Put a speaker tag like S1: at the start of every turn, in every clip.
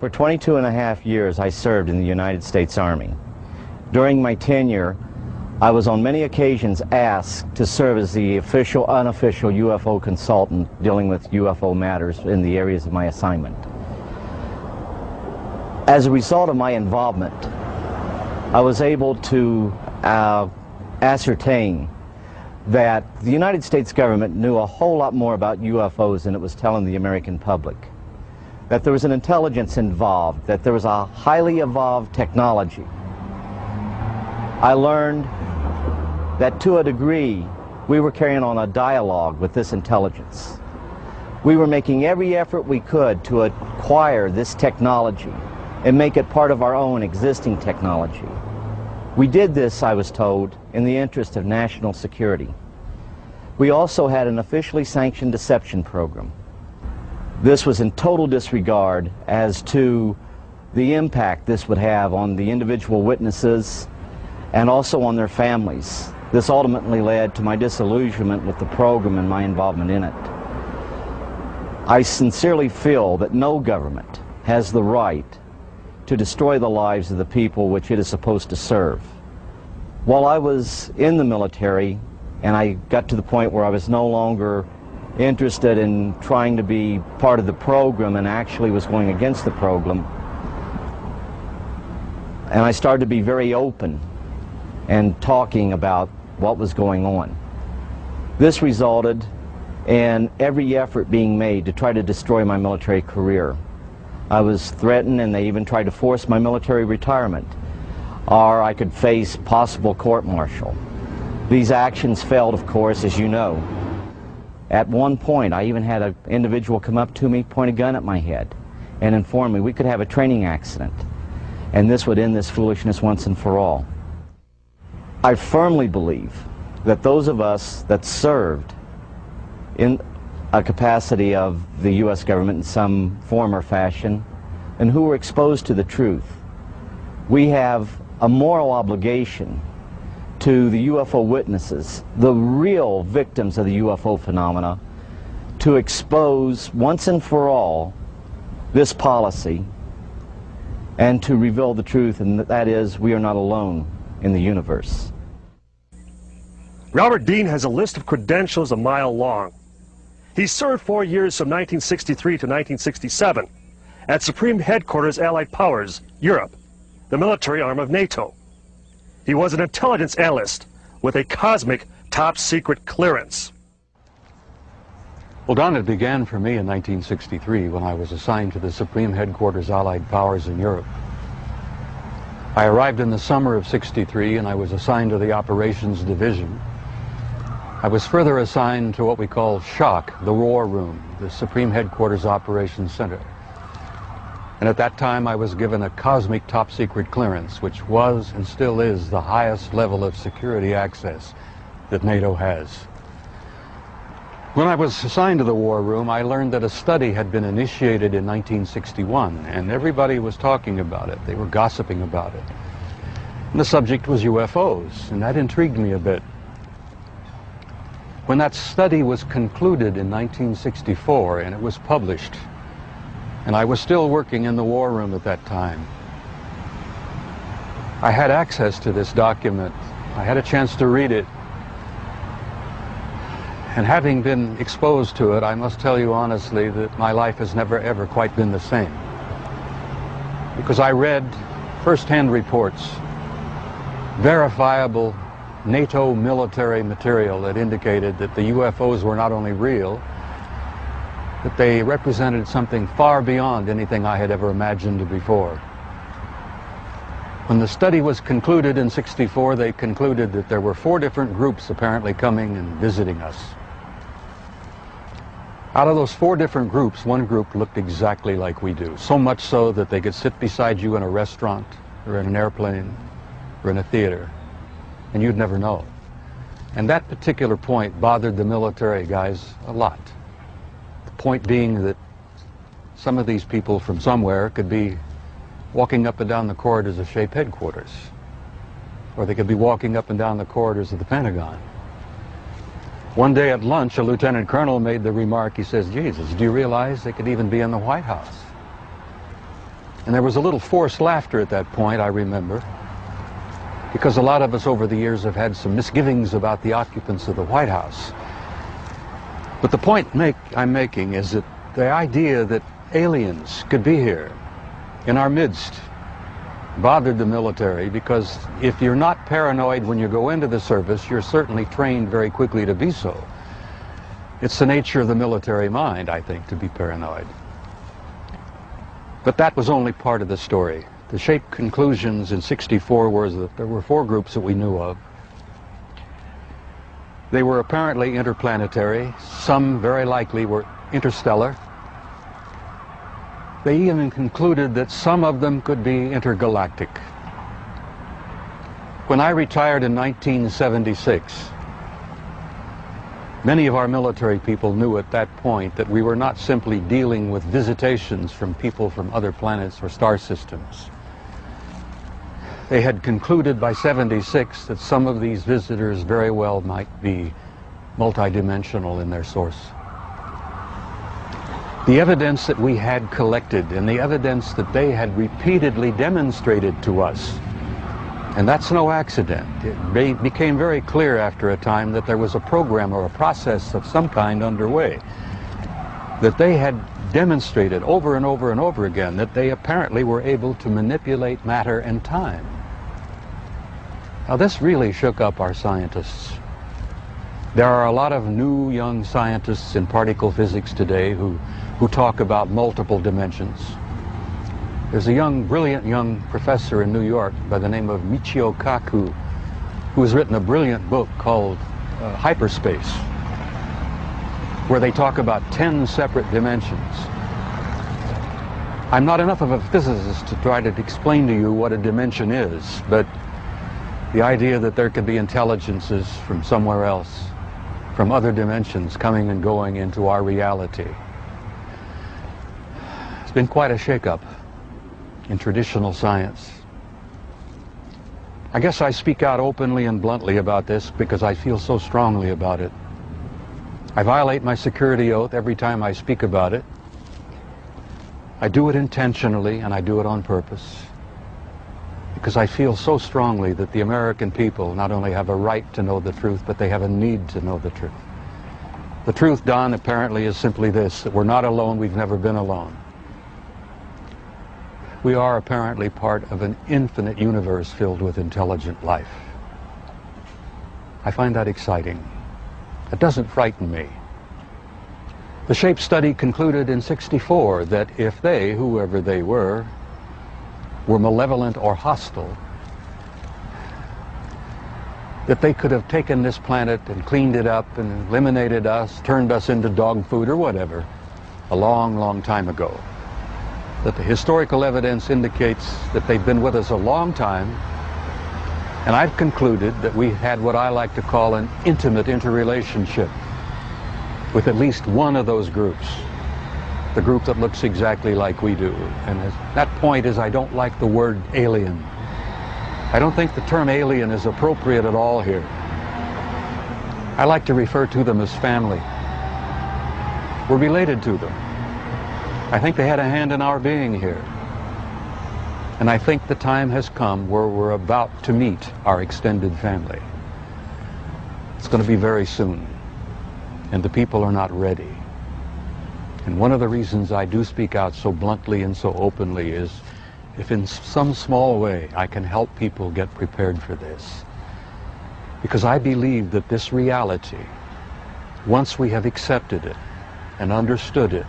S1: For 22 and a half years, I served in the United States Army. During my tenure, I was on many occasions asked to serve as the official, unofficial UFO consultant dealing with UFO matters in the areas of my assignment. As a result of my involvement, I was able to ascertain that the United States government knew a whole lot more about UFOs than it was telling the American public. That there was an intelligence involved, that there was a highly evolved technology. I learned that to a degree we were carrying on a dialogue with this intelligence. We were making every effort we could to acquire this technology and make it part of our own existing technology. We did this, I was told, in the interest of national security. We also had an officially sanctioned deception program. This was in total disregard as to the impact this would have on the individual witnesses and also on their families. This ultimately led to my disillusionment with the program and my involvement in it. I sincerely feel that no government has the right to destroy the lives of the people which it is supposed to serve. While I was in the military and I got to the point where I was no longer interested in trying to be part of the program and actually was going against the program, and I started to be very open and talking about what was going on. This resulted in every effort being made to try to destroy my military career. I was threatened and they even tried to force my military retirement, or I could face possible court-martial. These actions failed, of course, as you know. At one point, I even had an individual come up to me, point a gun at my head, and inform me we could have a training accident, and this would end this foolishness once and for all. I firmly believe that those of us that served in a capacity of the U.S. government in some form or fashion, and who were exposed to the truth, we have a moral obligation to the UFO witnesses, the real victims of the UFO phenomena, to expose once and for all this policy and to reveal the truth, and that is, we are not alone in the universe.
S2: Robert Dean has a list of credentials a mile long. He served 4 years from 1963 to 1967 at Supreme Headquarters Allied Powers, Europe, the military arm of NATO. He was an intelligence analyst with a cosmic top-secret clearance.
S3: Well, Don, it began for me in 1963 when I was assigned to the Supreme Headquarters Allied Powers in Europe. I arrived in the summer of '63 and I was assigned to the Operations Division. I was further assigned to what we call SHOC, the War Room, the Supreme Headquarters Operations Center. And at that time I was given a cosmic top-secret clearance, which was and still is the highest level of security access that NATO has. When I was assigned to the War Room, I learned that a study had been initiated in 1961, and everybody was talking about it. They were gossiping about it. And the subject was UFOs, and that intrigued me a bit. When that study was concluded in 1964 and it was published, and I was still working in the War Room at that time, I had access to this document. I had a chance to read it. And having been exposed to it, I must tell you honestly that my life has never ever quite been the same. Because I read first-hand reports, verifiable NATO military material that indicated that the UFOs were not only real, that they represented something far beyond anything I had ever imagined before. When the study was concluded in '64, they concluded that there were 4 different groups apparently coming and visiting us. Out of those 4 different groups, one group looked exactly like we do, so much so that they could sit beside you in a restaurant or in an airplane or in a theater, and you'd never know. And that particular point bothered the military guys a lot. The point being that some of these people from somewhere could be walking up and down the corridors of SHAPE headquarters, or they could be walking up and down the corridors of the Pentagon. One day at lunch, a lieutenant colonel made the remark, he says, "Jesus, do you realize they could even be in the White House?" And there was a little forced laughter at that point, I remember, because a lot of us over the years have had some misgivings about the occupants of the White House. But the point I'm making is that the idea that aliens could be here in our midst bothered the military, because if you're not paranoid when you go into the service, you're certainly trained very quickly to be so. It's the nature of the military mind, I think, to be paranoid. But that was only part of the story. The shape conclusions in '64 were that there were 4 groups that we knew of. They were apparently interplanetary. Some very likely were interstellar. They even concluded that some of them could be intergalactic. When I retired in 1976, many of our military people knew at that point that we were not simply dealing with visitations from people from other planets or star systems. They had concluded by '76 that some of these visitors very well might be multidimensional in their source. The evidence that we had collected and the evidence that they had repeatedly demonstrated to us, and that's no accident. It became very clear after a time that there was a program or a process of some kind underway, that they had demonstrated over and over and over again that they apparently were able to manipulate matter and time. Now this really shook up our scientists. There are a lot of new young scientists in particle physics today who talk about multiple dimensions. There's a brilliant young professor in New York by the name of Michio Kaku, who has written a brilliant book called Hyperspace, where they talk about 10 separate dimensions. I'm not enough of a physicist to try to explain to you what a dimension is, but the idea that there could be intelligences from somewhere else, from other dimensions, coming and going into our reality. It's been quite a shakeup in traditional science. I guess I speak out openly and bluntly about this because I feel so strongly about it. I violate my security oath every time I speak about it. I do it intentionally and I do it on purpose, because I feel so strongly that the American people not only have a right to know the truth, but they have a need to know the truth. The truth, Don, apparently is simply this, that we're not alone, we've never been alone. We are apparently part of an infinite universe filled with intelligent life. I find that exciting. It doesn't frighten me. The shape study concluded in '64 that if they, whoever they were malevolent or hostile, that they could have taken this planet and cleaned it up and eliminated us, turned us into dog food or whatever, a long, long time ago. That the historical evidence indicates that they've been with us a long time, and I've concluded that we had what I like to call an intimate interrelationship with at least one of those groups, the group that looks exactly like we do. And that point is, I don't like the word alien. I don't think the term alien is appropriate at all here. I like to refer to them as family. We're related to them. I think they had a hand in our being here. And I think the time has come where we're about to meet our extended family. It's going to be very soon, and the people are not ready. And one of the reasons I do speak out so bluntly and so openly is if in some small way I can help people get prepared for this. Because I believe that this reality, once we have accepted it and understood it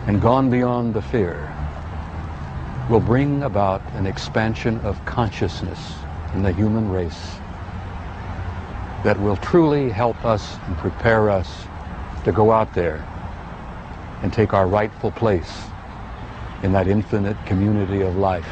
S3: and gone beyond the fear, will bring about an expansion of consciousness in the human race that will truly help us and prepare us to go out there and take our rightful place in that infinite community of life.